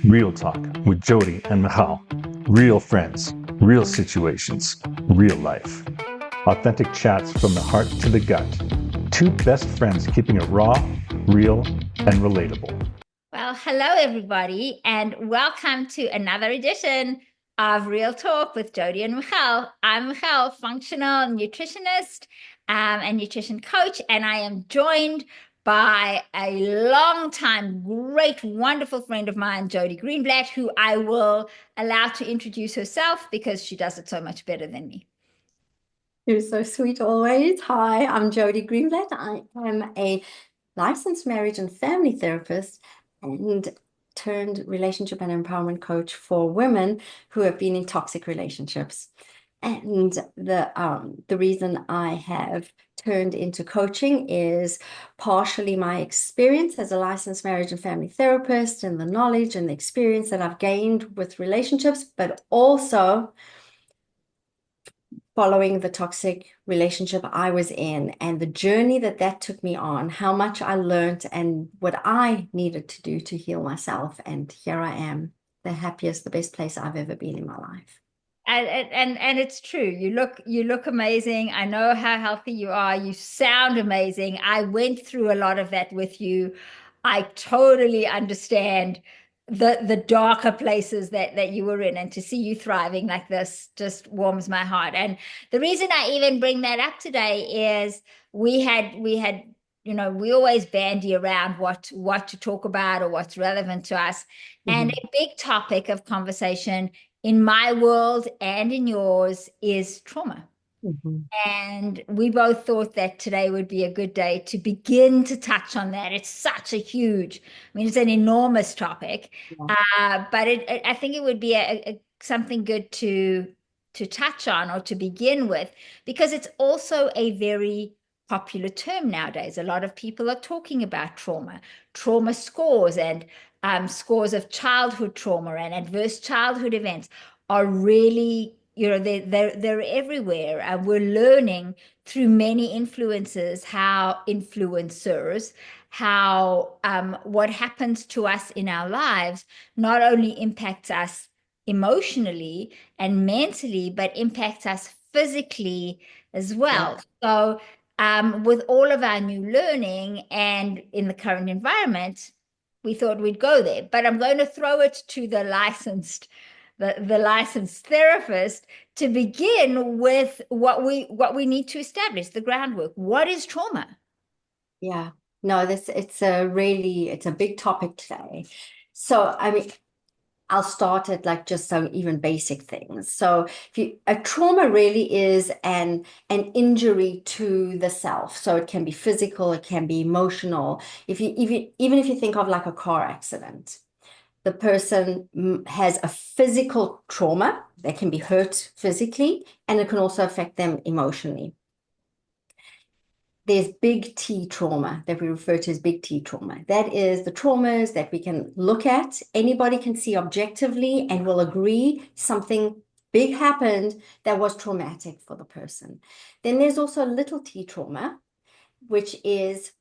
Real Talk with Jodi and Michal. Real friends, real situations, real life. Authentic chats from the heart to the gut. Two best friends keeping it raw, real, and relatable. Well, hello, everybody, and welcome to another edition of Real Talk with Jodi and Michal. I'm Michal, functional nutritionist and nutrition coach, and I am joined by a long-time, great, wonderful friend of mine, Jodi Greenblatt, who I will allow to introduce herself because she does it so much better than me. You're so sweet always. Hi, I'm Jodi Greenblatt. I am a licensed marriage and family therapist and turned relationship and empowerment coach for women who have been in toxic relationships. And the reason I have turned into coaching is partially my experience as a licensed marriage and family therapist and the knowledge and the experience that I've gained with relationships, but also following the toxic relationship I was in and the journey that took me on, how much I learned and what I needed to do to heal myself. And here I am, the happiest, the best place I've ever been in my life. And it's true. You look amazing. I know how healthy you are. You sound amazing. I went through a lot of that with you. I totally understand the darker places that you were in, and to see you thriving like this just warms my heart. And the reason I even bring that up today is we had we always bandy around what to talk about or what's relevant to us. And Mhm. a big topic of conversation in my world and in yours is trauma. Mhm. And we both thought that today would be a good day to begin to touch on that. It's such a huge, I mean, it's an enormous topic, Yeah. but I think it would be something good to touch on or to begin with, because it's also a very popular term nowadays. A lot of people are talking about trauma scores, and scores of childhood trauma and adverse childhood events are really, they're everywhere, and we're learning through many influencers how what happens to us in our lives not only impacts us emotionally and mentally, but impacts us physically as Yeah. well. So with all of our new learning and in the current environment, we thought we'd go there. But I'm going to throw it to the licensed therapist to begin with what we need to establish, the groundwork. What is trauma? Yeah. No, it's a big topic today. So, I mean, I'll start at like just some even basic things. So a trauma really is an injury to the self. So it can be physical, it can be emotional. Even if you think of like a car accident, the person has a physical trauma that can be hurt physically, and it can also affect them emotionally. There's big T trauma that we refer to as big T trauma. That is the traumas that we can look at, anybody can see objectively and will agree something big happened that was traumatic for the person. Then there's also little T trauma, which is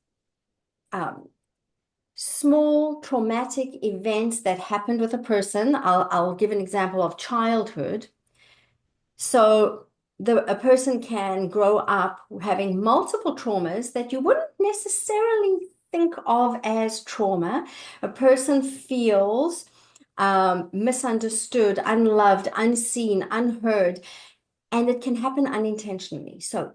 small traumatic events that happened with a person. I'll give an example of childhood. So a person can grow up having multiple traumas that you wouldn't necessarily think of as trauma. A person feels misunderstood, unloved, unseen, unheard, and it can happen unintentionally. So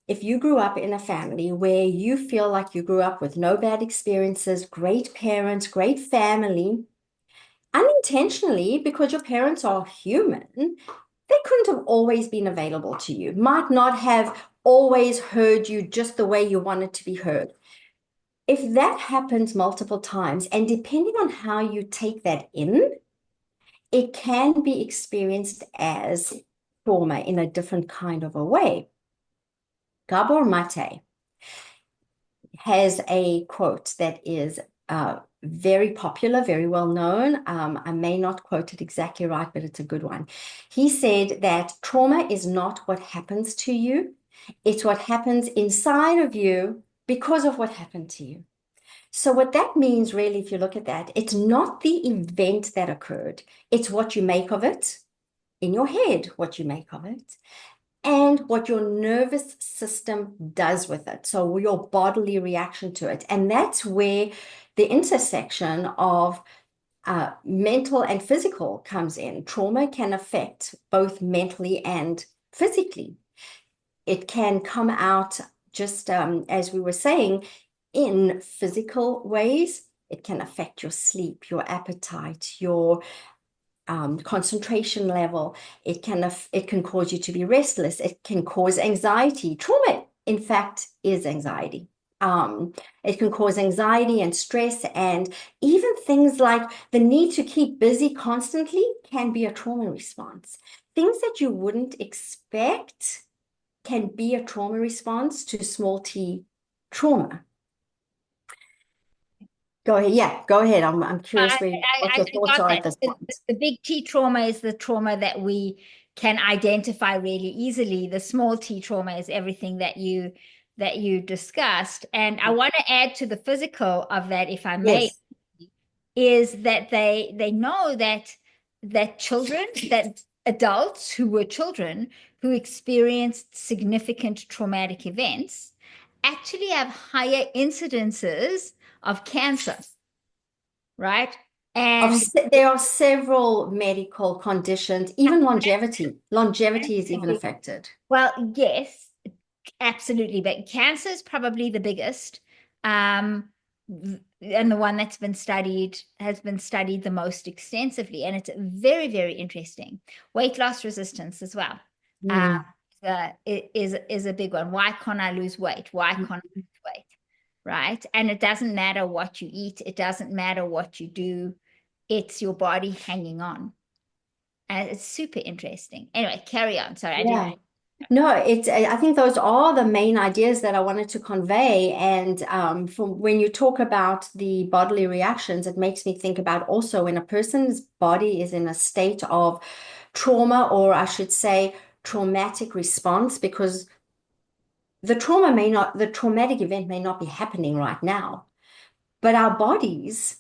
if you grew up in a family where you feel like you grew up with no bad experiences, great parents, great family, unintentionally, because your parents are human, they couldn't have always been available to you, might not have always heard you just the way you wanted to be heard. If that happens multiple times, and depending on how you take that in, it can be experienced as trauma in a different kind of a way. Gabor Mate has a quote that is very popular, very well known. I may not quote it exactly right, but it's a good one. He said that trauma is not what happens to you, it's what happens inside of you because of what happened to you. So what that means really, if you look at that, it's not the event that occurred, it's what you make of it in your head, what you make of it, and what your nervous system does with it. So your bodily reaction to it. And that's where the intersection of mental and physical comes in. Trauma can affect both mentally and physically. It can come out just as we were saying, in physical ways. It can affect your sleep, your appetite, your concentration level. It can cause you to be restless. It can cause anxiety. Trauma, in fact, is anxiety. It can cause anxiety and stress, and even things like the need to keep busy constantly can be a trauma response. Things that you wouldn't expect can be a trauma response to small t trauma. Go ahead. Yeah, go ahead. I'm curious what your thoughts are at this point. The big T trauma is the trauma that we can identify really easily. The small T trauma is everything that you discussed. And I want to add to the physical of that, if I may, Yes. is that they know that children, that adults who were children who experienced significant traumatic events actually have higher incidences of cancer, right? And There are several medical conditions, even longevity. Longevity is even affected. well, yes, absolutely, but cancer is probably the biggest, and the one that's been studied has been studied the most extensively, and it's very, very interesting. Weight loss resistance as well. Mm. Is a big one. Why can't I lose weight? Why can't I lose weight? Right? And it doesn't matter what you eat. It doesn't matter what you do. It's your body hanging on. And it's super interesting. Anyway, carry on. Sorry, I Yeah. didn't. No, I think those are the main ideas that I wanted to convey. And from when you talk about the bodily reactions, it makes me think about also when a person's body is in a state of trauma, or I should say traumatic response, because the traumatic event may not be happening right now, but our bodies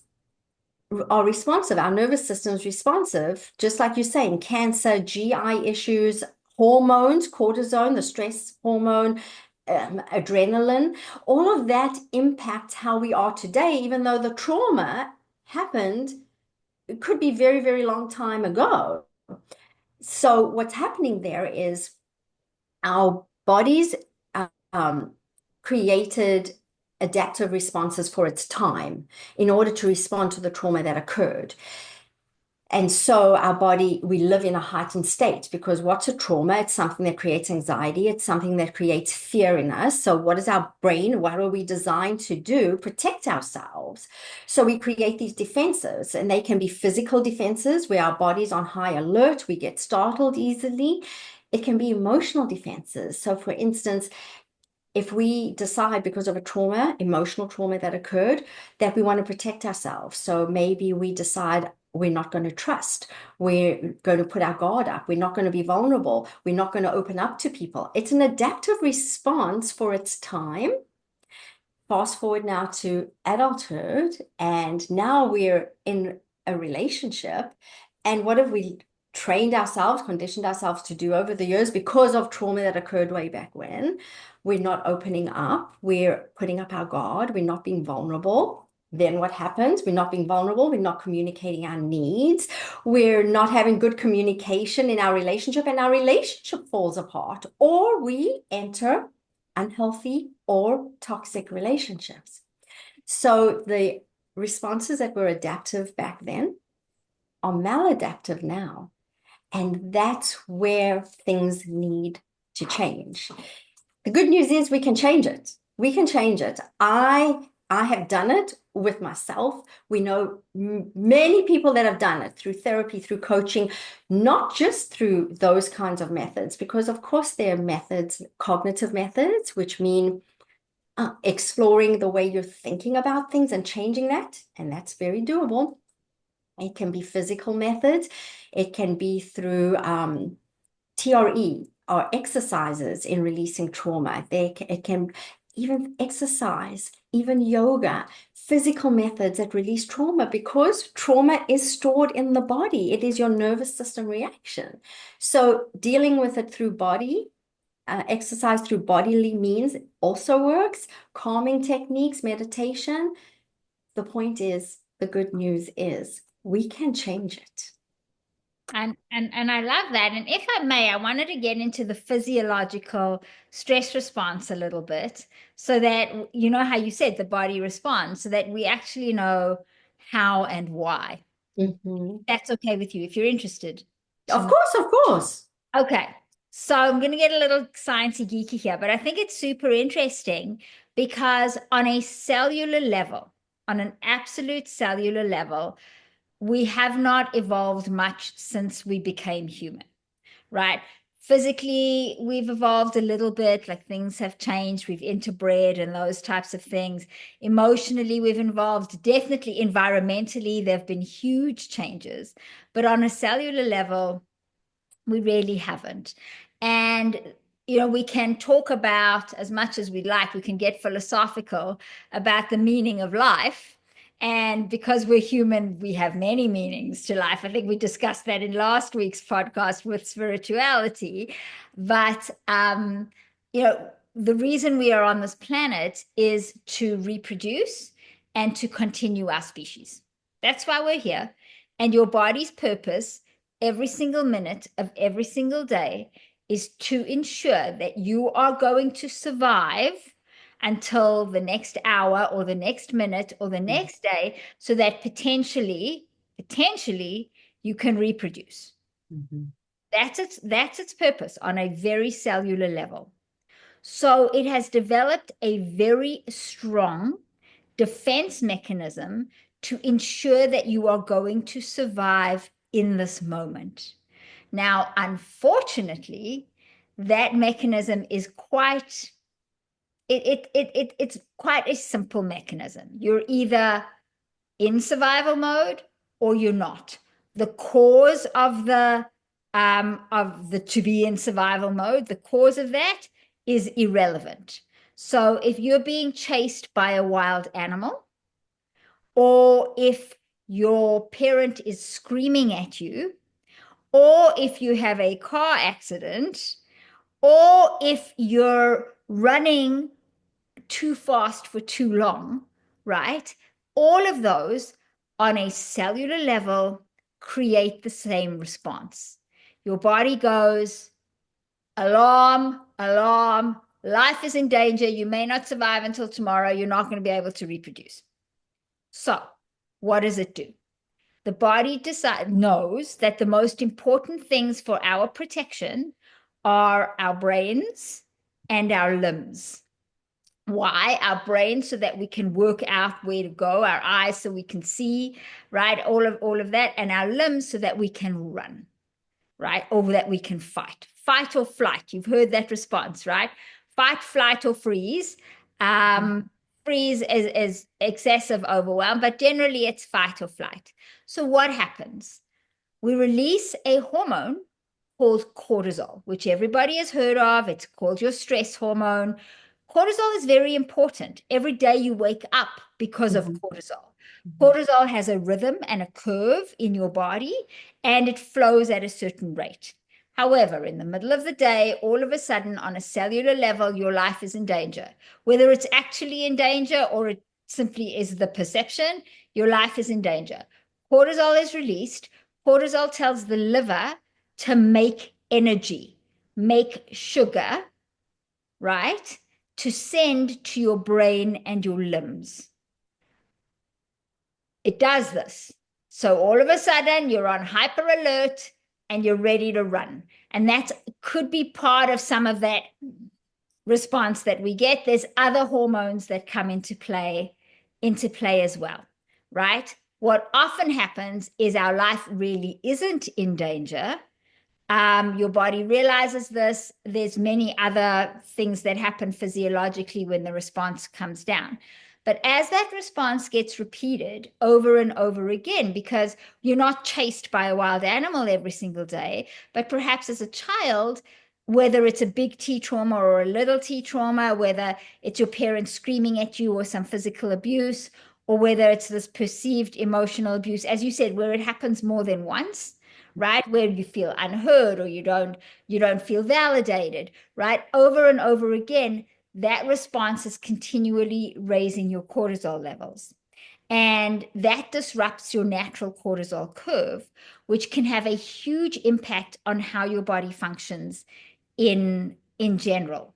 are responsive. Our nervous system is responsive, just like you're saying, cancer, GI issues, hormones, cortisol, the stress hormone, adrenaline, all of that impacts how we are today, even though the trauma happened, it could be very, very long time ago. So what's happening there is our bodies um, created adaptive responses for its time in order to respond to the trauma that occurred. And so our body, we live in a heightened state, because what's a trauma? It's something that creates anxiety. It's something that creates fear in us. So what is our brain? What are we designed to do? Protect ourselves. So we create these defenses, and they can be physical defenses where our body's on high alert. We get startled easily. It can be emotional defenses. So for instance, if we decide, because of a trauma, emotional trauma that occurred, that we want to protect ourselves. So maybe we decide we're not going to trust. We're going to put our guard up. We're not going to be vulnerable. We're not going to open up to people. It's an adaptive response for its time. Fast forward now to adulthood, and now we're in a relationship. And what have we trained ourselves, conditioned ourselves to do over the years because of trauma that occurred way back when? We're not opening up. We're putting up our guard. We're not being vulnerable. Then what happens? We're not being vulnerable. We're not communicating our needs. We're not having good communication in our relationship, and our relationship falls apart, or we enter unhealthy or toxic relationships. So the responses that were adaptive back then are maladaptive now. And that's where things need to change. The good news is we can change it. We can change it. I have done it with myself. We know many people that have done it through therapy, through coaching, not just through those kinds of methods, because of course there are methods, cognitive methods, which mean exploring the way you're thinking about things and changing that. And that's very doable. It can be physical methods. It can be through TRE or exercises in releasing trauma. It can even exercise, even yoga, physical methods that release trauma, because trauma is stored in the body. It is your nervous system reaction. So dealing with it through body, exercise through bodily means also works. Calming techniques, meditation. The point is, the good news is we can change it. And I love that. And if I may, I wanted to get into the physiological stress response a little bit, so that you know how you said the body responds, so that we actually know how and why. Mhm. That's okay with you if you're interested to Of know. course, of course. Okay. So I'm going to get a little sciencey geeky here, but I think it's super interesting because on a cellular level, on an absolute cellular level, we have not evolved much since we became human, right? Physically, we've evolved a little bit, like things have changed, we've interbred and those types of things. Emotionally, we've evolved. Definitely environmentally, there have been huge changes. But on a cellular level, we really haven't. And, you know, we can talk about as much as we like, we can get philosophical about the meaning of life. And because we're human, we have many meanings to life. I think we discussed that in last week's podcast with spirituality. But, you know, the reason we are on this planet is to reproduce and to continue our species. That's why we're here. And your body's purpose every single minute of every single day is to ensure that you are going to survive until the next hour or the next minute or the next day, so that potentially you can reproduce. Mhm. That's its purpose on a very cellular level. So it has developed a very strong defense mechanism to ensure that you are going to survive in this moment. Now, unfortunately, that mechanism is it's quite a simple mechanism. You're either in survival mode or you're not. The cause of the to be in survival mode, the cause of that is irrelevant. So if you're being chased by a wild animal, or if your parent is screaming at you, or if you have a car accident, or if you're running too fast for too long, right? All of those on a cellular level create the same response. Your body goes, alarm, alarm, life is in danger. You may not survive until tomorrow. You're not going to be able to reproduce. So, what does it do? The body knows that the most important things for our protection are our brains and our limbs. Why? Our brains so that we can work out where to go, our eyes so we can see, right? All of that, and our limbs so that we can run, right? Or that we can fight or flight. You've heard that response, right? Fight, flight, or freeze. Freeze is excessive overwhelm, but generally it's fight or flight. So what happens? We release a hormone called cortisol, which everybody has heard of. It's called your stress hormone. Cortisol is very important. Every day you wake up because of cortisol. Cortisol has a rhythm and a curve in your body, and it flows at a certain rate. However, in the middle of the day, all of a sudden, on a cellular level, your life is in danger. Whether it's actually in danger or it simply is the perception, your life is in danger. Cortisol is released. Cortisol tells the liver to make energy, make sugar, right? To send to your brain and your limbs. It does this. So all of a sudden you're on hyper alert and you're ready to run. And that could be part of some of that response that we get. There's other hormones that come into play as well, right? What often happens is our life really isn't in danger. Your body realizes this. There's many other things that happen physiologically when the response comes down. But as that response gets repeated over and over again, because you're not chased by a wild animal every single day, but perhaps as a child, whether it's a big T trauma or a little T trauma, whether it's your parents screaming at you or some physical abuse, or whether it's this perceived emotional abuse, as you said, where it happens more than once, right? Where you feel unheard or you don't feel validated, right? Over and over again, that response is continually raising your cortisol levels. And that disrupts your natural cortisol curve, which can have a huge impact on how your body functions in general.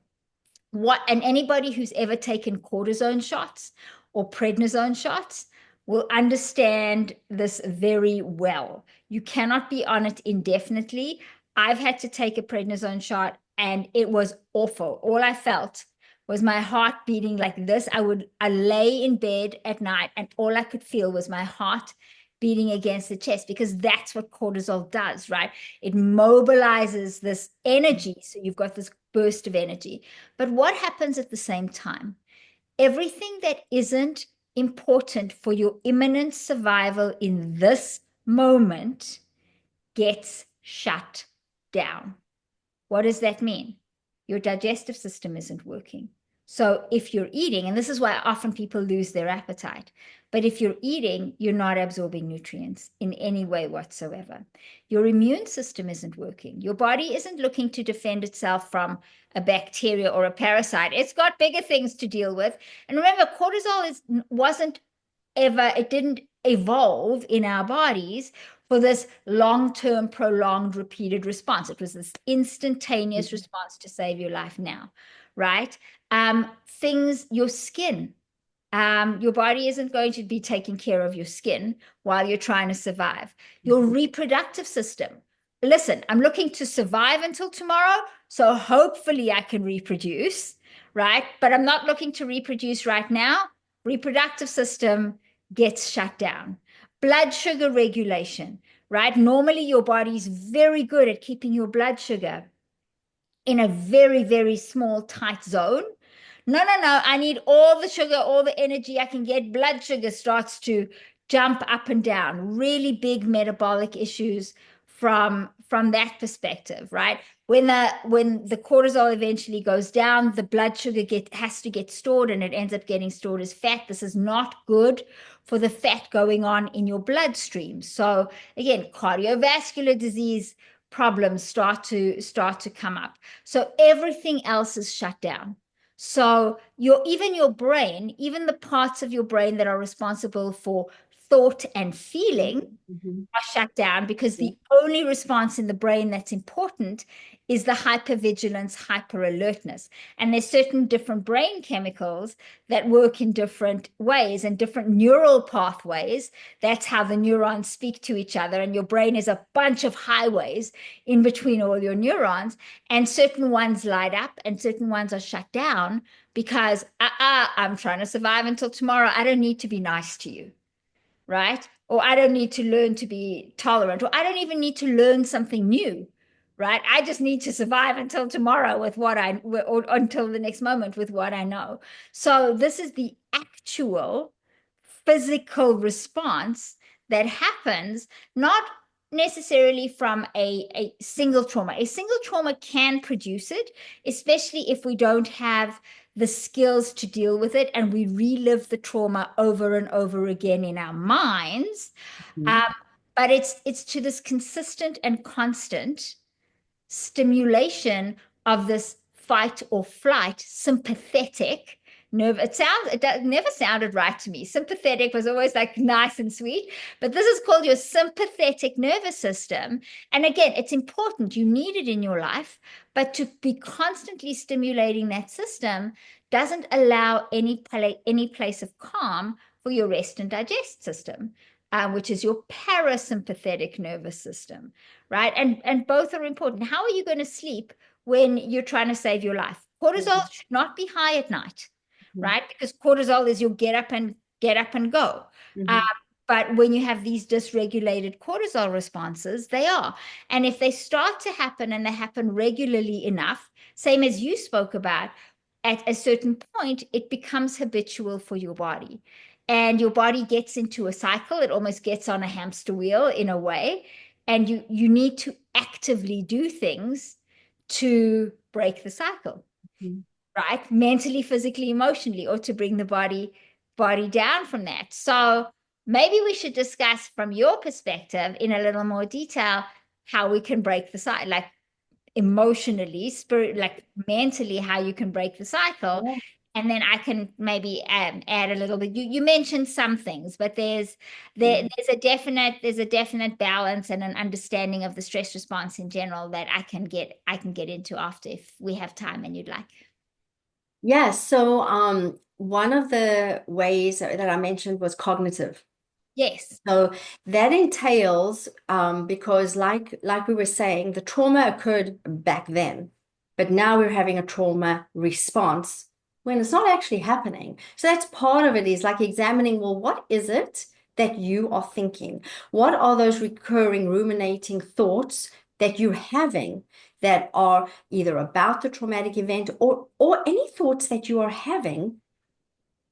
And anybody who's ever taken cortisone shots or prednisone shots will understand this very well. You cannot be on it indefinitely. I've had to take a prednisone shot and it was awful. All I felt was my heart beating like this. I lay in bed at night and all I could feel was my heart beating against the chest, because that's what cortisol does, right? It mobilizes this energy. So you've got this burst of energy. But what happens at the same time? Everything that isn't important for your imminent survival in this moment gets shut down. What does that mean? Your digestive system isn't working. So if you're eating, and this is why often people lose their appetite, but if you're eating, you're not absorbing nutrients in any way whatsoever. Your immune system isn't working. Your body isn't looking to defend itself from a bacteria or a parasite. It's got bigger things to deal with. And remember, cortisol it didn't evolve in our bodies for this long-term, prolonged, repeated response. It was this instantaneous response to save your life now, right? Your skin, your body isn't going to be taking care of your skin while you're trying to survive. Your reproductive system. Listen, I'm looking to survive until tomorrow, so hopefully I can reproduce, right? But I'm not looking to reproduce right now. Reproductive system gets shut down. Blood sugar regulation, right? Normally your body's very good at keeping your blood sugar in a very, very small, tight zone. No, I need all the sugar, all the energy I can get. Blood sugar starts to jump up and down. Really big metabolic issues from that perspective, right? When the cortisol eventually goes down, the blood sugar has to get stored, and it ends up getting stored as fat. This is not good for the fat going on in your bloodstream. So again, cardiovascular disease problems start to come up. So everything else is shut down. So even your brain, even the parts of your brain that are responsible for thought and feeling are shut down, because the only response in the brain that's important is the hypervigilance, hyperalertness. And there's certain different brain chemicals that work in different ways and different neural pathways. That's how the neurons speak to each other. And your brain is a bunch of highways in between all your neurons. And certain ones light up and certain ones are shut down because, I'm trying to survive until tomorrow. I don't need to be nice to you, right? Or I don't need to learn to be tolerant, or I don't even need to learn something new, right? I just need to survive until tomorrow or until the next moment with what I know. So this is the actual physical response that happens, not necessarily from a single trauma. A single trauma can produce it, especially if we don't have the skills to deal with it and we relive the trauma over and over again in our minds. But it's to this consistent and constant stimulation of this fight or flight sympathetic nerve. It never sounded right to me. Sympathetic was always like nice and sweet, but this is called your sympathetic nervous system. And again, it's important. You need it in your life, but to be constantly stimulating that system doesn't allow any place of calm for your rest and digest system, which is your parasympathetic nervous system, right? And both are important. How are you going to sleep when you're trying to save your life? Cortisol should not be high at night, right? Because cortisol is your get up and go. But when you have these dysregulated cortisol responses, they are. And if they start to happen and they happen regularly enough, same as you spoke about, at a certain point, it becomes habitual for your body. And your body gets into a cycle. It almost gets on a hamster wheel in a way. And you need to actively do things to break the cycle, right? Mentally, physically, emotionally, or to bring the body body down from that. So maybe we should discuss from your perspective in a little more detail how we can break the cycle, like emotionally, spirit, like mentally, how you can break the cycle. Yeah. And then I can maybe add a little bit. You mentioned some things, but there's a definite balance and an understanding of the stress response in general that I can get into after if we have time and you'd like. Yeah, so one of the ways that I mentioned was cognitive. Yes. So that entails, because like we were saying, the trauma occurred back then, but now we're having a trauma response when it's not actually happening. So that's part of it, is like examining, well, what is it that you are thinking? What are those recurring ruminating thoughts that you're having that are either about the traumatic event or any thoughts that you are having?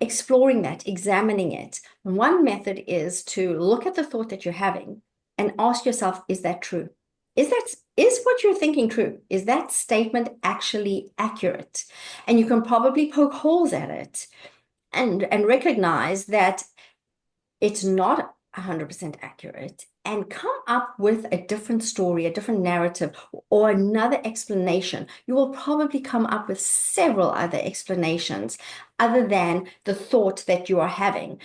Exploring that, examining it. And one method is to look at the thought that you're having and ask yourself, is that true? Is what you're thinking true? Is that statement actually accurate? And you can probably poke holes at it and recognize that it's not 100% accurate, and come up with a different story, a different narrative, or another explanation. You will probably come up with several other explanations other than the thought that you are having.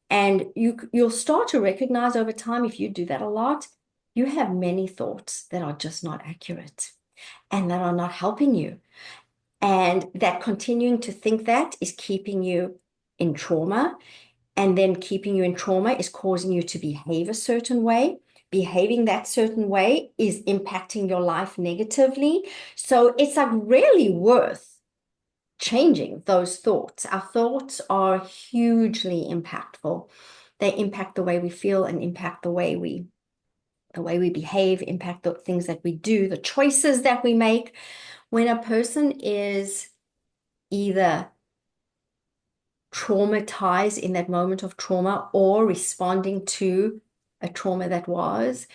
And you'll start to recognize over time, if you do that a lot, you have many thoughts that are just not accurate and that are not helping you. And that continuing to think that is keeping you in trauma, and then keeping you in trauma is causing you to behave a certain way. Behaving that certain way is impacting your life negatively. So it's like really worth changing those thoughts. Our thoughts are hugely impactful. They impact the way we feel and impact the way we behave, impact the things that we do, the choices that we make. When a person is either traumatized in that moment of trauma or responding to a trauma that was,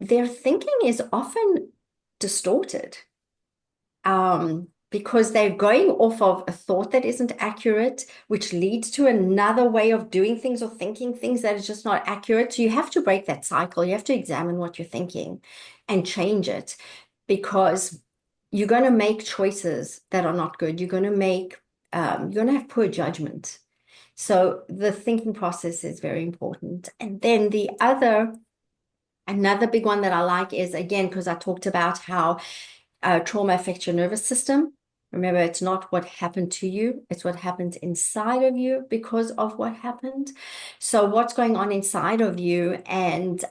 their thinking is often distorted, because they're going off of a thought that isn't accurate, which leads to another way of doing things or thinking things that is just not accurate. So you have to break that cycle. You have to examine what you're thinking and change it, because you're going to make choices that are not good. You're going to have poor judgment. So the thinking process is very important. And then another big one that I like is, again, because I talked about how trauma affects your nervous system. Remember, it's not what happened to you, it's what happens inside of you because of what happened. So what's going on inside of you, and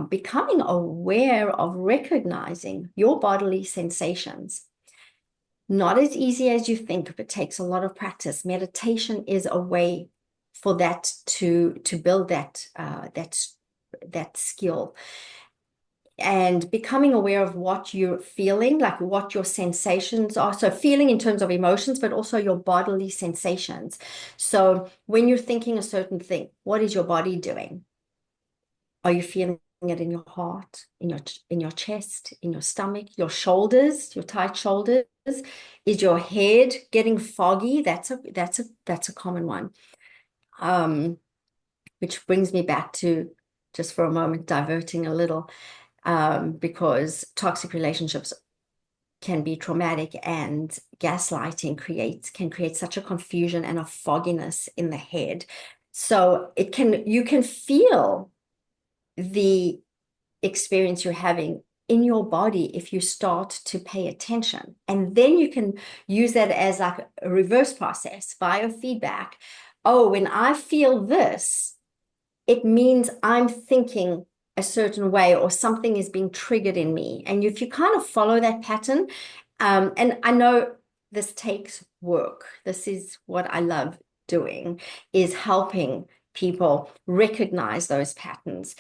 becoming aware of recognizing your bodily sensations. Not as easy as you think, but takes a lot of practice. Meditation is a way for that to build that skill. And becoming aware of what you're feeling, like what your sensations are. So feeling in terms of emotions, but also your bodily sensations. So when you're thinking a certain thing, what is your body doing? Are you feeling it in your heart, in your chest, in your stomach, your shoulders, your tight shoulders? Is your head getting foggy? That's a common one. Which brings me back to, just for a moment, diverting a little, because toxic relationships can be traumatic, and gaslighting can create such a confusion and a fogginess in the head. So you can feel the experience you're having in your body if you start to pay attention. And then you can use that as like a reverse process, biofeedback. Oh, when I feel this, it means I'm thinking a certain way, or something is being triggered in me. And if you kind of follow that pattern, and I know this takes work. This is what I love doing, is helping people recognize those patterns,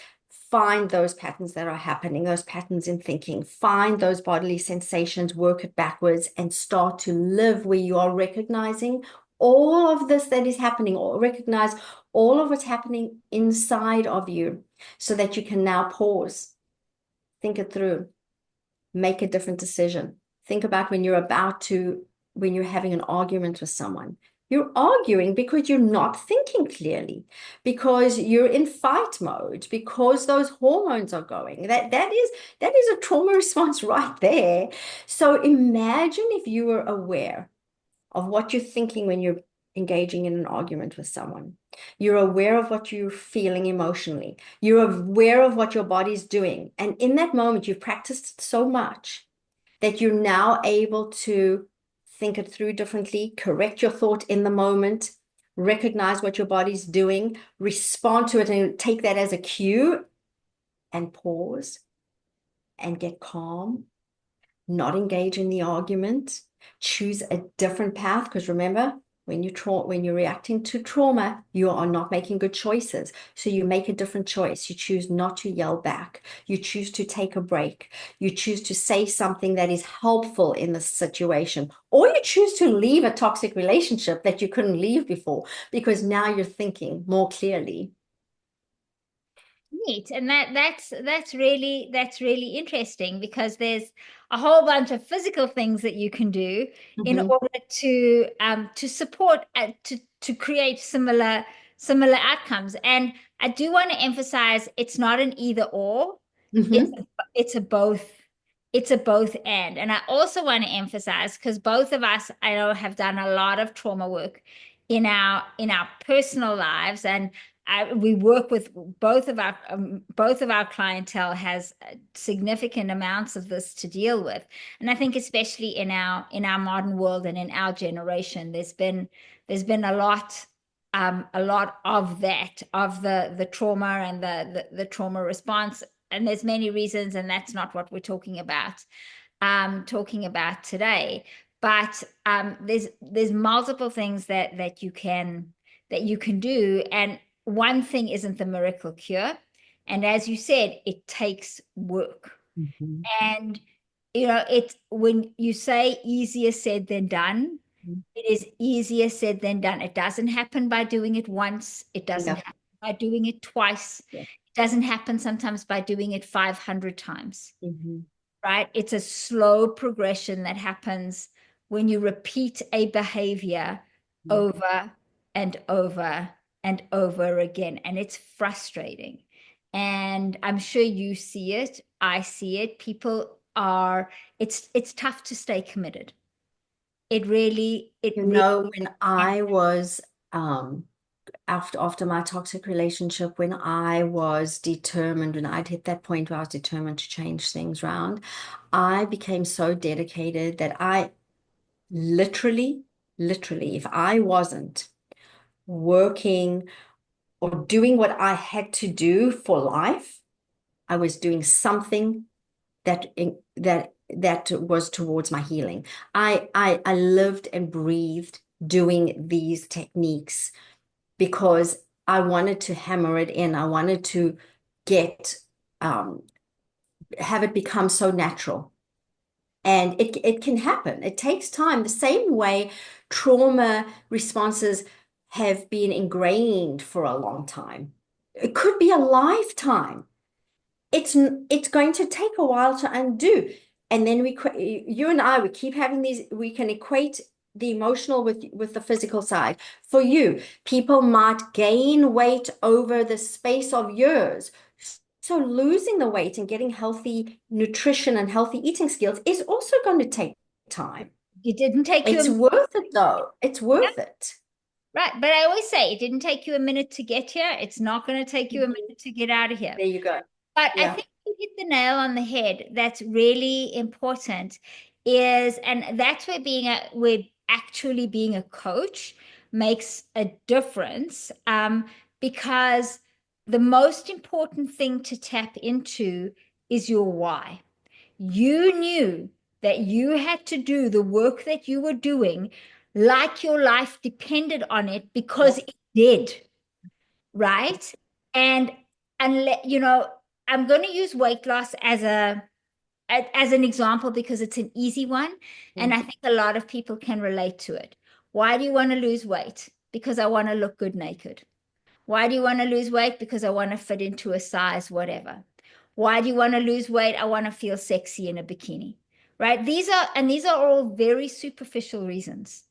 find those patterns that are happening, those patterns in thinking, find those bodily sensations, work it backwards, and start to live where you are recognizing all of this that is happening, or recognize all of what's happening inside of you, so that you can now pause, think it through, make a different decision. Think about when you're having an argument with someone. You're arguing because you're not thinking clearly, because you're in fight mode, because those hormones are going. That is a trauma response right there. So imagine if you were aware of what you're thinking when you're engaging in an argument with someone. You're aware of what you're feeling emotionally. You're aware of what your body's doing. And in that moment, you've practiced so much that you're now able to think it through differently, correct your thought in the moment, recognize what your body's doing, respond to it, and take that as a cue and pause and get calm, not engage in the argument, choose a different path. Because remember, when you're reacting to trauma, you are not making good choices. So you make a different choice. You choose not to yell back. You choose to take a break. You choose to say something that is helpful in the situation, or you choose to leave a toxic relationship that you couldn't leave before because now you're thinking more clearly. Neat. And that's really interesting, because there's a whole bunch of physical things that you can do in Mhm. order to support to create similar outcomes. And I do want to emphasize, it's not an either or. It's Mhm. it's a both. It's a both and. And I also want to emphasize, because both of us, I know, have done a lot of trauma work in our personal lives, and we work with both of our clientele has significant amounts of this to deal with. And I think especially in our modern world and in our generation, there's been a lot of that, of the trauma and the trauma response. And there's many reasons, and that's not what we're talking about today. But there's multiple things that you can do, and one thing isn't the miracle cure. And as you said, it takes work. Mhm. And it's when you say easier said than done, it is easier said than done. It doesn't happen by doing it once. It doesn't Yeah. happen by doing it twice. Yeah. It doesn't happen sometimes by doing it 500 times, Mhm. right? It's a slow progression that happens when you repeat a behavior over and over and over again. And it's frustrating. And I'm sure you see it. I see it. It's tough to stay committed. It really When can. I was after my toxic relationship, when I was determined, when I'd hit that point where I was determined to change things around, I became so dedicated that I literally, if I wasn't working or doing what I had to do for life, I was doing something that was towards my healing. I lived and breathed doing these techniques because I wanted to hammer it in. I wanted to get um, have it become so natural. And it can happen. It takes time. The same way trauma responses have been ingrained for a long time. It could be a lifetime. It's going to take a while to undo. And then you and I, we keep having these, we can equate the emotional with the physical side. For you, people might gain weight over the space of years. So losing the weight and getting healthy nutrition and healthy eating skills is also going to take time. It didn't take you It's worth it though. It's worth it. right. But I always say, it didn't take you a minute to get here. It's not going to take you a minute to get out of here. There you go. But I Yeah. think you hit the nail on the head. That's really important, and that's where actually being a coach makes a difference. Because the most important thing to tap into is your why. You knew that you had to do the work that you were doing like your life depended on it, because it did, right? And I'm going to use weight loss as an example, because it's an easy one, and I think a lot of people can relate to it. Why do you want to lose weight? Because I want to look good naked. Why do you want to lose weight? Because I want to fit into a size whatever. Why do you want to lose weight? I want to feel sexy in a bikini. Right? These are all very superficial reasons.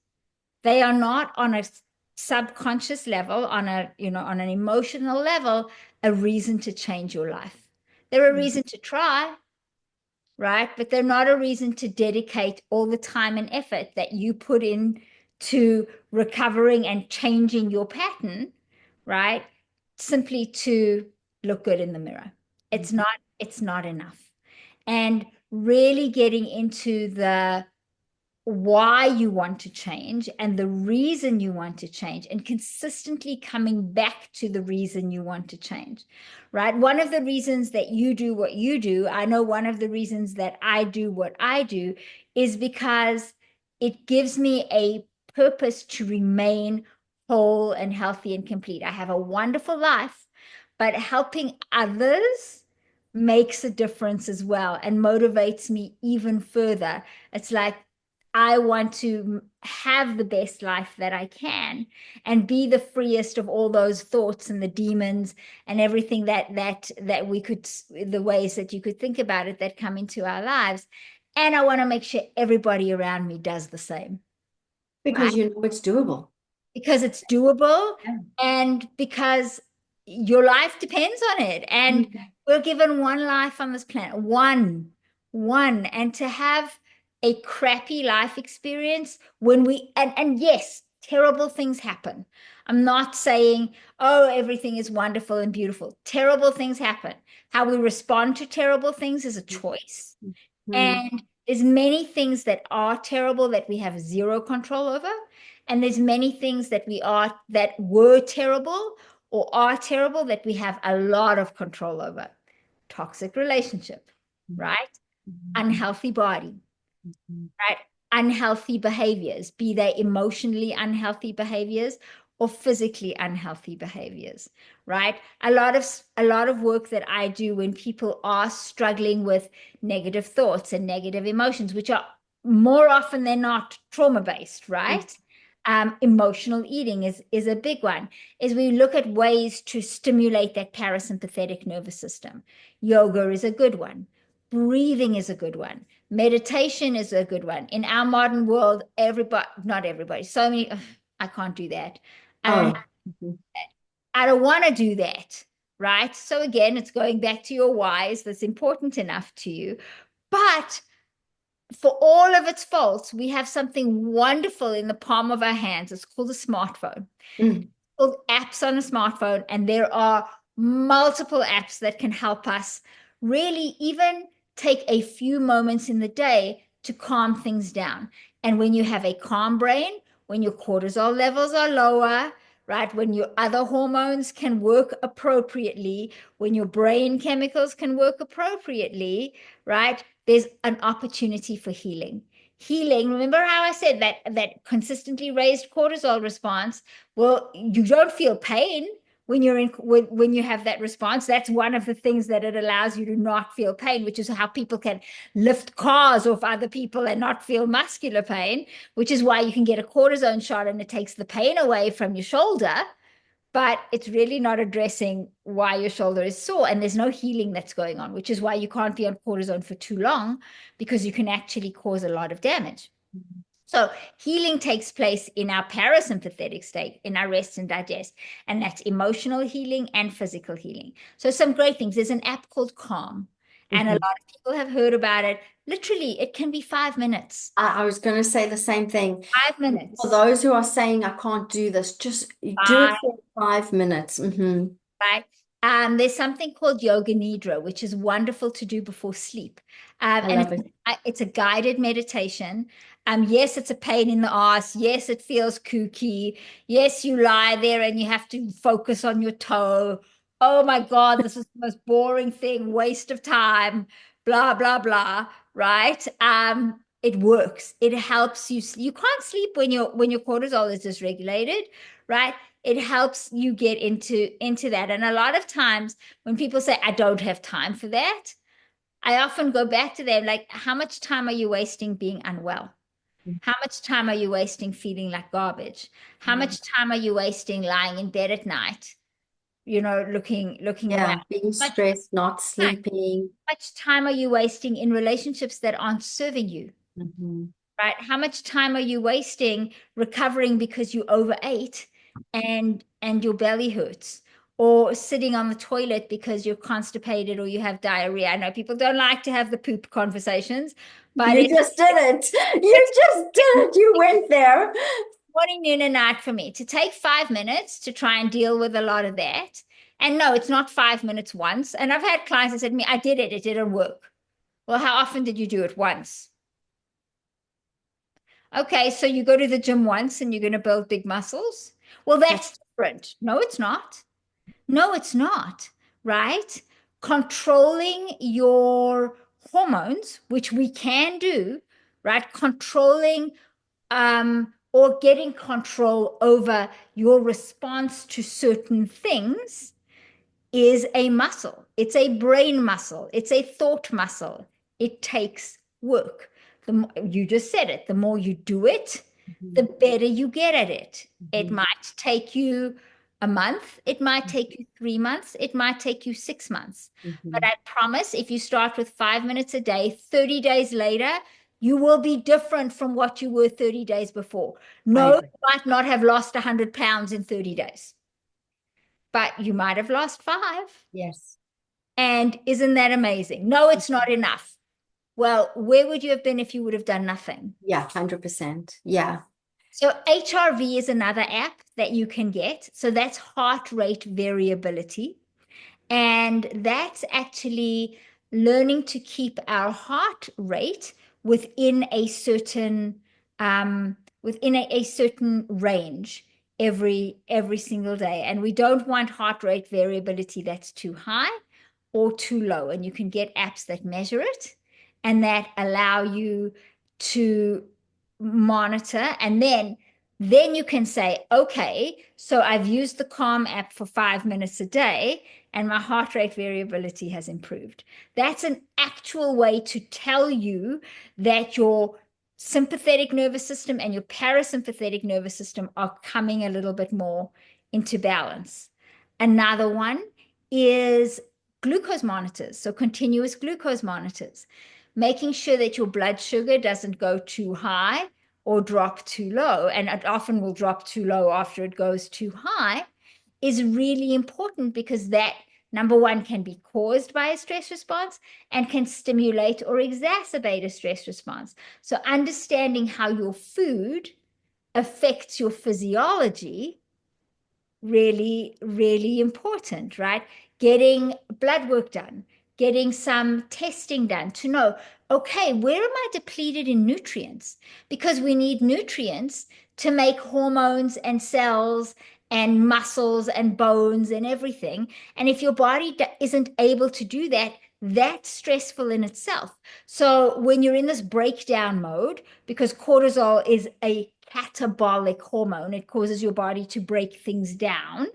they are not on a subconscious level, on a, on an emotional level, a reason to change your life. They're a reason to try, right? But they're not a reason to dedicate all the time and effort that you put in to recovering and changing your pattern, right? Simply to look good in the mirror. It's not enough. And really getting into the why you want to change and the reason you want to change, and consistently coming back to the reason you want to change, right? One of the reasons that you do what you do, I know one of the reasons that I do what I do is because it gives me a purpose to remain whole and healthy and complete. I have a wonderful life, but helping others makes a difference as well and motivates me even further. It's like, I want to have the best life that I can and be the freest of all those thoughts and the demons and everything that we could, the ways that you could think about it that come into our lives. And I want to make sure everybody around me does the same. Because you know it's doable. Because it's doable, Yeah. and because your life depends on it. And we're given one life on this planet, one. And to have a crappy life experience when and yes, terrible things happen. I'm not saying, oh, everything is wonderful and beautiful. Terrible things happen. How we respond to terrible things is a choice. And there's many things that are terrible that we have zero control over. And there's many things that were terrible or are terrible that we have a lot of control over. Toxic relationship, right? Unhealthy body, right? Unhealthy behaviors, be they emotionally unhealthy behaviors or physically unhealthy behaviors, right? A lot of work that I do when people are struggling with negative thoughts and negative emotions, which are more often than not trauma-based, right? Emotional eating is a big one, is we look at ways to stimulate that parasympathetic nervous system. Yoga is a good one. Breathing is a good one. Meditation is a good one. In our modern world, not everybody, so many, I can't do that. I don't want to do that, right? So again, it's going back to your whys that's important enough to you. But for all of its faults, we have something wonderful in the palm of our hands. It's called a smartphone. It's called apps on a smartphone, and there are multiple apps that can help us really even take a few moments in the day to calm things down. And when you have a calm brain, when your cortisol levels are lower, right, when your other hormones can work appropriately, when your brain chemicals can work appropriately, right, there's an opportunity for healing. Remember how I said that consistently raised cortisol response? Well, you don't feel pain when when you have that response. That's one of the things that it allows you to not feel pain, which is how people can lift cars off other people and not feel muscular pain, which is why you can get a cortisone shot and it takes the pain away from your shoulder. But it's really not addressing why your shoulder is sore, and there's no healing that's going on, which is why you can't be on cortisone for too long, because you can actually cause a lot of damage. So healing takes place in our parasympathetic state, in our rest and digest, and that's emotional healing and physical healing. So some great things. There's an app called Calm, and a lot of people have heard about it. Literally, it can be 5 minutes. I was going to say the same thing. 5 minutes. For those who are saying, I can't do this, just do it for 5 minutes. Right. There's something called Yoga Nidra, which is wonderful to do before sleep. And it's a guided meditation. Yes, it's a pain in the ass. Yes, it feels kooky. Yes, you lie there and you have to focus on your toe. Oh my God, this is the most boring thing, waste of time, blah, blah, blah. Right. It works. It helps you. You can't sleep when your cortisol is dysregulated, right? It helps you get into that. And a lot of times when people say, I don't have time for that, I often go back to them like, how much time are you wasting being unwell? How much time are you wasting feeling like garbage? How much time are you wasting lying in bed at night, looking around? Being stressed, not sleeping. How much time are you wasting in relationships that aren't serving you? right? How much time are you wasting recovering because you overate and your belly hurts, or sitting on the toilet because you're constipated or you have diarrhea? I know people don't like to have the poop conversations, but You just did it. You just did it. You went there. morning, noon, and night for me to take 5 minutes to try and deal with a lot of that. And no, it's not 5 minutes once. And I've had clients that said to me, I did it, it didn't work. Well, how often did you do it? Once. Okay, so you go to the gym once and you're going to build big muscles. Well, that's different. No, it's not. No, it's not, right? Controlling your hormones, which we can do, right? Controlling or getting control over your response to certain things is a muscle. It's a brain muscle. It's a thought muscle. It takes work. You just said it. The more you do it, the better you get at it. It might take you a month. It might take you 3 months. It might take you 6 months. But I promise if you start with 5 minutes a day, 30 days later, you will be different from what you were 30 days before. No, you might not have lost 100 pounds in 30 days, but you might have lost 5. Yes. And isn't that amazing? No, it's not enough. Well, where would you have been if you would have done nothing? Yeah, 100%. Yeah. So HRV is another app that you can get. So that's heart rate variability. And that's actually learning to keep our heart rate within a certain a certain range every single day. And we don't want heart rate variability that's too high or too low. And you can get apps that measure it and that allow you to monitor, and then you can say, okay, so I've used the Calm app for 5 minutes a day and my heart rate variability has improved. That's an actual way to tell you that your sympathetic nervous system and your parasympathetic nervous system are coming a little bit more into balance. Another one is glucose monitors, so continuous glucose monitors, making sure that your blood sugar doesn't go too high or drop too low, and it often will drop too low after it goes too high, is really important because that, number one, can be caused by a stress response and can stimulate or exacerbate a stress response. So understanding how your food affects your physiology, really, really important, right? Getting blood work done, getting some testing done to know, okay, where am I depleted in nutrients? Because we need nutrients to make hormones and cells and muscles and bones and everything. And if your body isn't able to do that, that's stressful in itself. So when you're in this breakdown mode, because cortisol is a catabolic hormone, it causes your body to break things down.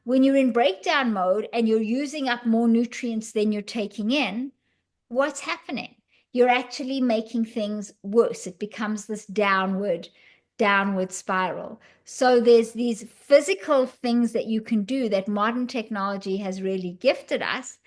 When you're in breakdown mode and you're using up more nutrients than you're taking in, what's happening? You're actually making things worse. It becomes this downward spiral. So there's these physical things that you can do that modern technology has really gifted us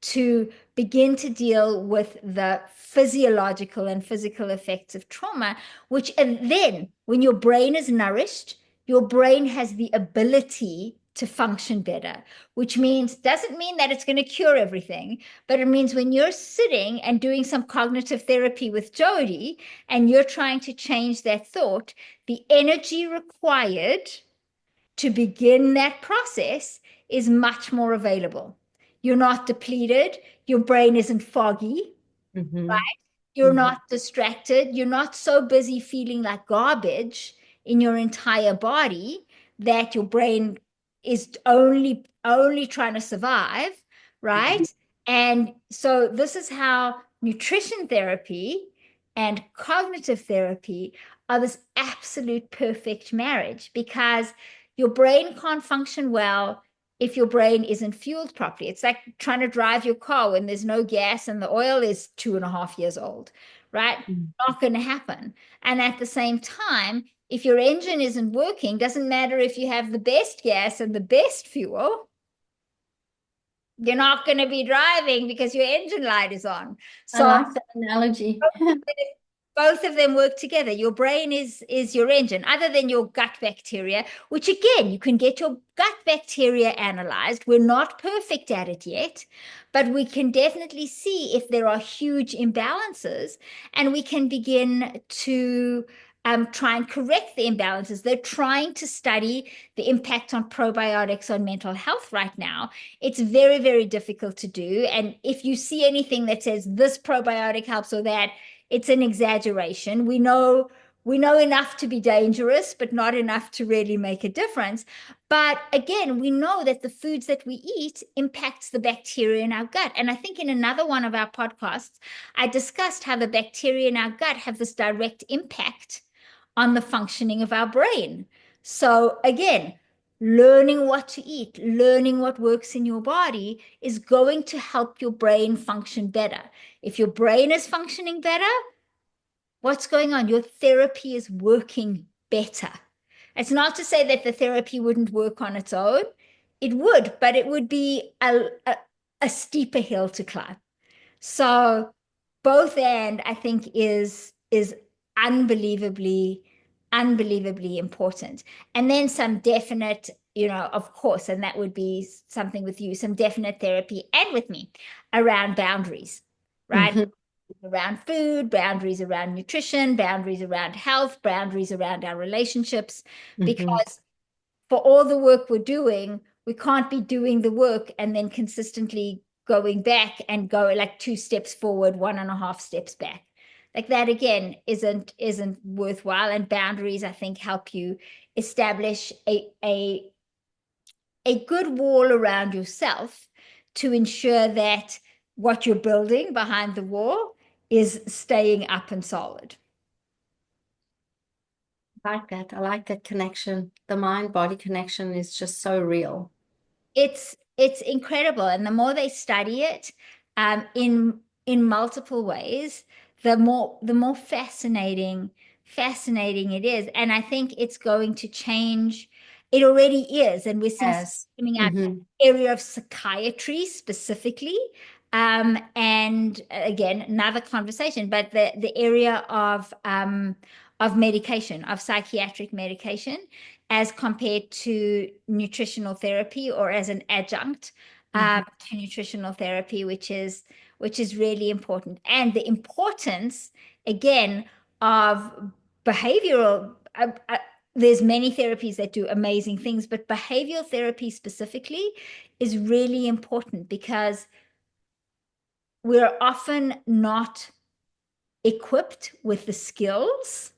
to begin to deal with the physiological and physical effects of trauma, which, and then when your brain is nourished, your brain has the ability to function better, which means, doesn't mean that it's going to cure everything, but it means when you're sitting and doing some cognitive therapy with Jodi and you're trying to change that thought, the energy required to begin that process is much more available. You're not depleted, your brain isn't foggy, right? You're not distracted, you're not so busy feeling like garbage in your entire body that your brain is only trying to survive, right? And so this is how nutrition therapy and cognitive therapy are this absolute perfect marriage, because your brain can't function well if your brain isn't fueled properly. It's like trying to drive your car when there's no gas and the oil is 2.5 years old, right? Not going to happen. And at the same time, if your engine isn't working, doesn't matter if you have the best gas and the best fuel, you're not going to be driving because your engine light is on. I So like that analogy. both of them work together. Your brain is your engine, other than your gut bacteria, which again, you can get your gut bacteria analyzed. We're not perfect at it yet, but we can definitely see if there are huge imbalances, and we can begin to try and correct the imbalances. They're trying to study the impact on probiotics on mental health right now. It's very, very difficult to do. And if you see anything that says this probiotic helps or that, it's an exaggeration. We know enough to be dangerous, but not enough to really make a difference. But again, we know that the foods that we eat impacts the bacteria in our gut. And I think in another one of our podcasts, I discussed how the bacteria in our gut have this direct impact on the functioning of our brain. So again, learning what to eat, learning what works in your body is going to help your brain function better. If your brain is functioning better, what's going on? Your therapy is working better. It's not to say that the therapy wouldn't work on its own. It would, but it would be a steeper hill to climb. So both and I think is unbelievably, unbelievably important. And then some definite, of course, and that would be something with you, some definite therapy and with me around boundaries, right? Mhm. Around food, boundaries around nutrition, boundaries around health, boundaries around our relationships, Mhm. because for all the work we're doing, we can't be doing the work and then consistently going back and go like 2 steps forward, 1.5 steps back. Like that again isn't worthwhile. And boundaries, I think, help you establish a good wall around yourself to ensure that what you're building behind the wall is staying up and solid. I like that. I like that connection. The mind-body connection is just so real. It's incredible, and the more they study it in multiple ways, the more fascinating it is. And I think it's going to change. It already is, and we're seeing stuff Yes. coming out Hmm. area of psychiatry specifically. And again, another conversation, but the area of medication, of psychiatric medication, as compared to nutritional therapy or as an adjunct to nutritional therapy, which is really important. And the importance, again, of behavioral. There's many therapies that do amazing things, but behavioral therapy specifically is really important because we're often not equipped with the skills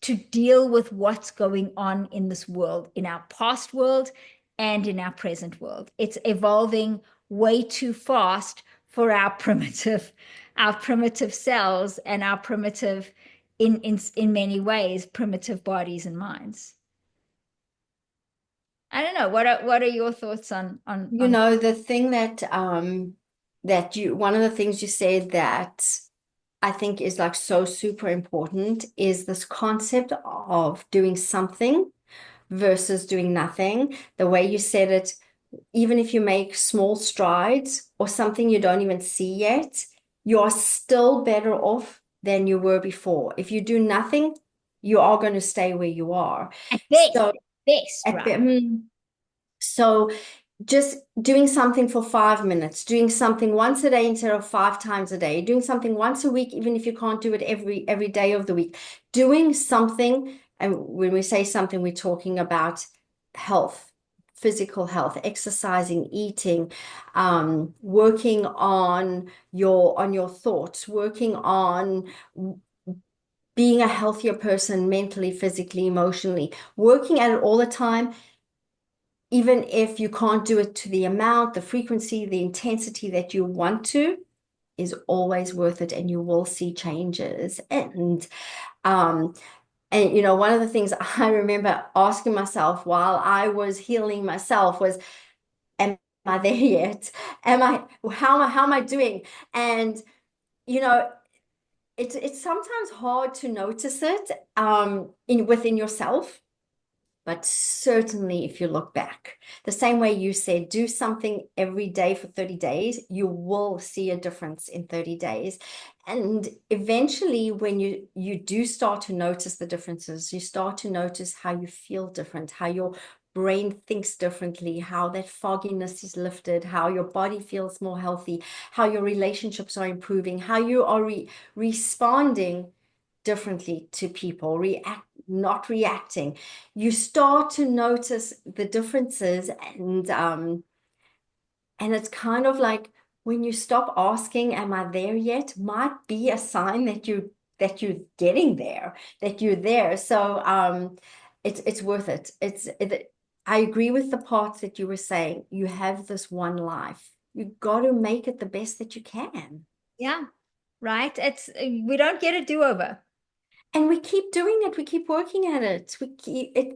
to deal with what's going on in this world, in our past world and in our present world. It's evolving way too fast for our primitive cells and our primitive, in many ways, primitive bodies and minds. I don't know. What are your thoughts on The thing that one of the things you said that I think is like so super important is this concept of doing something versus doing nothing. The way you said it, even if you make small strides or something you don't even see yet, you are still better off than you were before. If you do nothing, you are going to stay where you are. at best, So best, at right? so just doing something for 5 minutes, doing something once a day instead of 5 times a day, doing something once a week, even if you can't do it every day of the week, doing something. And when we say something, we're talking about health, physical health, exercising, eating, working on your thoughts, working on being a healthier person mentally, physically, emotionally, working at it all the time, even if you can't do it to the amount, the frequency, the intensity that you want to, is always worth it, and you will see changes. Um, one of the things I remember asking myself while I was healing myself was, am I there yet? How am I doing? And you know, it's sometimes hard to notice it within yourself. But certainly, if you look back, the same way you said, do something every day for 30 days, you will see a difference in 30 days. And eventually, when you do start to notice the differences, you start to notice how you feel different, how your brain thinks differently, how that fogginess is lifted, how your body feels more healthy, how your relationships are improving, how you are responding differently to people, not reacting. You start to notice the differences, and it's kind of like when you stop asking, am I there yet? Might be a sign that you're getting there, that you're there. So it's worth it. I agree with the part that you were saying. You have this one life. You got to make it the best that you can. Yeah, right. We don't get a do-over. And we keep doing it. We keep working at it.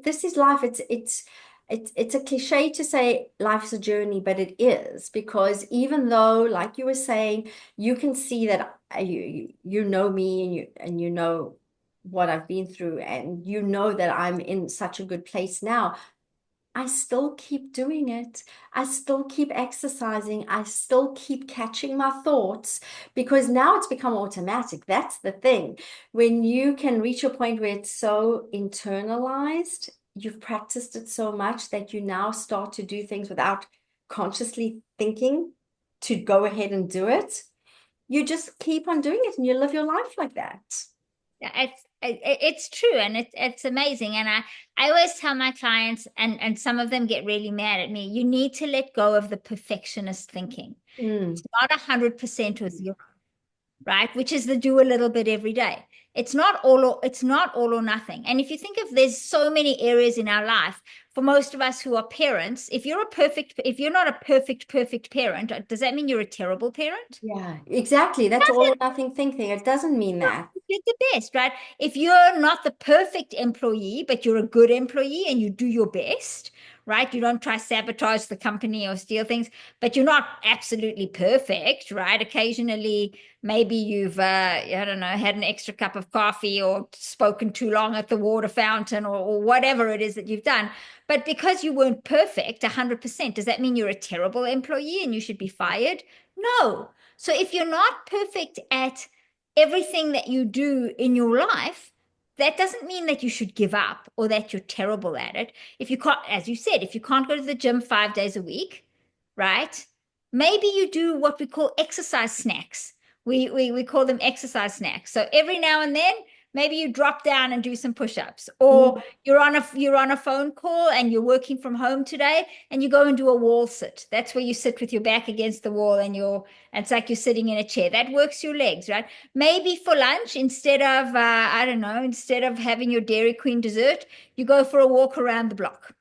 This is life. It's a cliche to say life's a journey, but it is, because even though, like you were saying, you can see that you know me, and you know what I've been through, and you know that I'm in such a good place now. I still keep doing it. I still keep exercising. I still keep catching my thoughts, because now it's become automatic. That's the thing. When you can reach a point where it's so internalized, you've practiced it so much that you now start to do things without consciously thinking to go ahead and do it. You just keep on doing it and you live your life like that. Yeah, it's true, and it's amazing. And I always tell my clients, and some of them get really mad at me, you need to let go of the perfectionist thinking. Mm, It's not 100% with you, right? Which is the do a little bit every day. It's not all or nothing. And if you think of, there's so many areas in our life, for most of us who are parents, if you're not a perfect parent, does that mean you're a terrible parent? yeah, exactly. That's all or nothing thinking. It doesn't mean that. You're the best, right? If you're not the perfect employee, but you're a good employee and you do your best, right? You don't try sabotage the company or steal things, but you're not absolutely perfect, right? Occasionally, maybe you've, I don't know, had an extra cup of coffee or spoken too long at the water fountain, or whatever it is that you've done. But because you weren't perfect 100%, does that mean you're a terrible employee and you should be fired? No. So if you're not perfect at everything that you do in your life, that doesn't mean that you should give up or that you're terrible at it. If you can't, as you said, if you can't go to the gym 5 days a week, right? Maybe you do what we call exercise snacks. We call them exercise snacks. So every now and then, maybe you drop down and do some push-ups, or Mm, you're on a phone call and you're working from home today, and you go and do a wall sit. That's where you sit with your back against the wall, and it's like you're sitting in a chair. That works your legs, right? Maybe for lunch, instead of I don't know, instead of having your Dairy Queen dessert, you go for a walk around the block.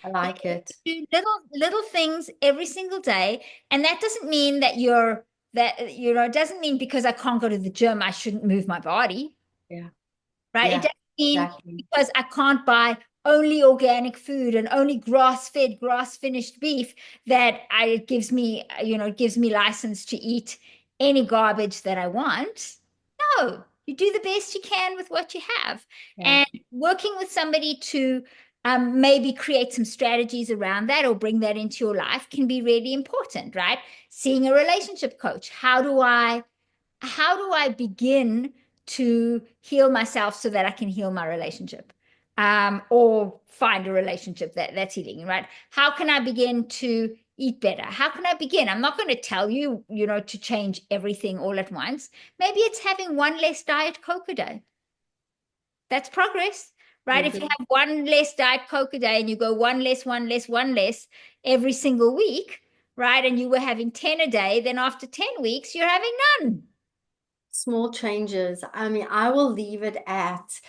I like it. Do little things every single day, and that doesn't mean that it doesn't mean because I can't go to the gym I shouldn't move my body, Yeah. right? It Yeah, doesn't mean exactly. because I can't buy only organic food and only grass-fed, grass-finished beef that it gives me license to eat any garbage that I want. No, you do the best you can with what you have. Yeah. And working with somebody to maybe create some strategies around that or bring that into your life can be really important, right? Seeing a relationship coach. How do I begin to heal myself so that I can heal my relationship? Or find a relationship that's healing, right? How can I begin to eat better? How can I begin? I'm not going to tell you, to change everything all at once. Maybe it's having one less Diet Coke a day. That's progress, right? If you Mhm. have one less Diet Coke a day and you go one less, one less, one less every single week, right? And you were having 10 a day, then after 10 weeks, you're having none. Small changes. I mean, I will leave it at,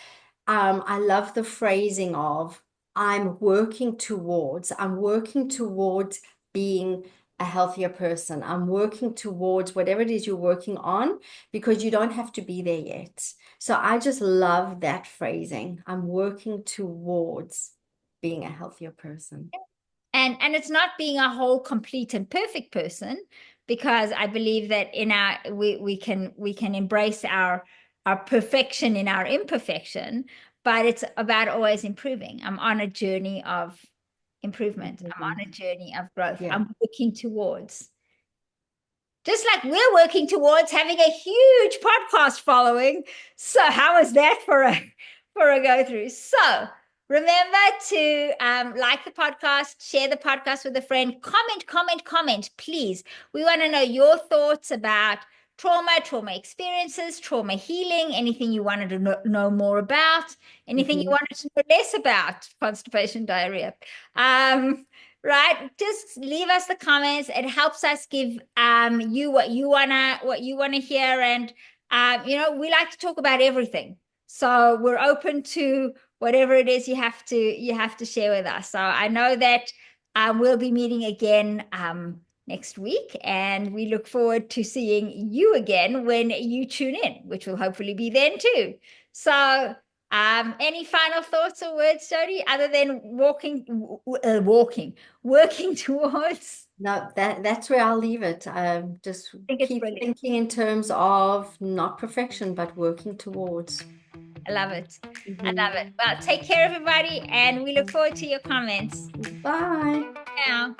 I love the phrasing of I'm working towards being a healthier person. I'm working towards whatever it is you're working on, because you don't have to be there yet. So I just love that phrasing. I'm working towards being a healthier person. And it's not being a whole, complete, and perfect person, because I believe that in our we can embrace our perfection in our imperfection, but it's about always improving. I'm on a journey of improvement. I'm on Mhm. a journey of growth. Yeah. I'm working towards. just like we're working towards having a huge podcast following. So how was that for a go through? So remember to like the podcast, share the podcast with a friend, comment, please. We want to know your thoughts about trauma experiences, trauma healing, anything you wanted to know more about, anything you wanted to know less about, constipation, diarrhea. Right, just leave us the comments. It helps us give you what you wanna hear. And we like to talk about everything, so we're open to whatever it is you have to share with us. So I know that we'll be meeting again next week, and we look forward to seeing you again when you tune in, which will hopefully be then too. So any final thoughts or words, Jodi, other than working towards? No, that's where I'll leave it. Just I think it's keep brilliant. thinking in terms of not perfection, but working towards. I love it. I love it. Well, take care, everybody, and we look forward to your comments. Bye. Now.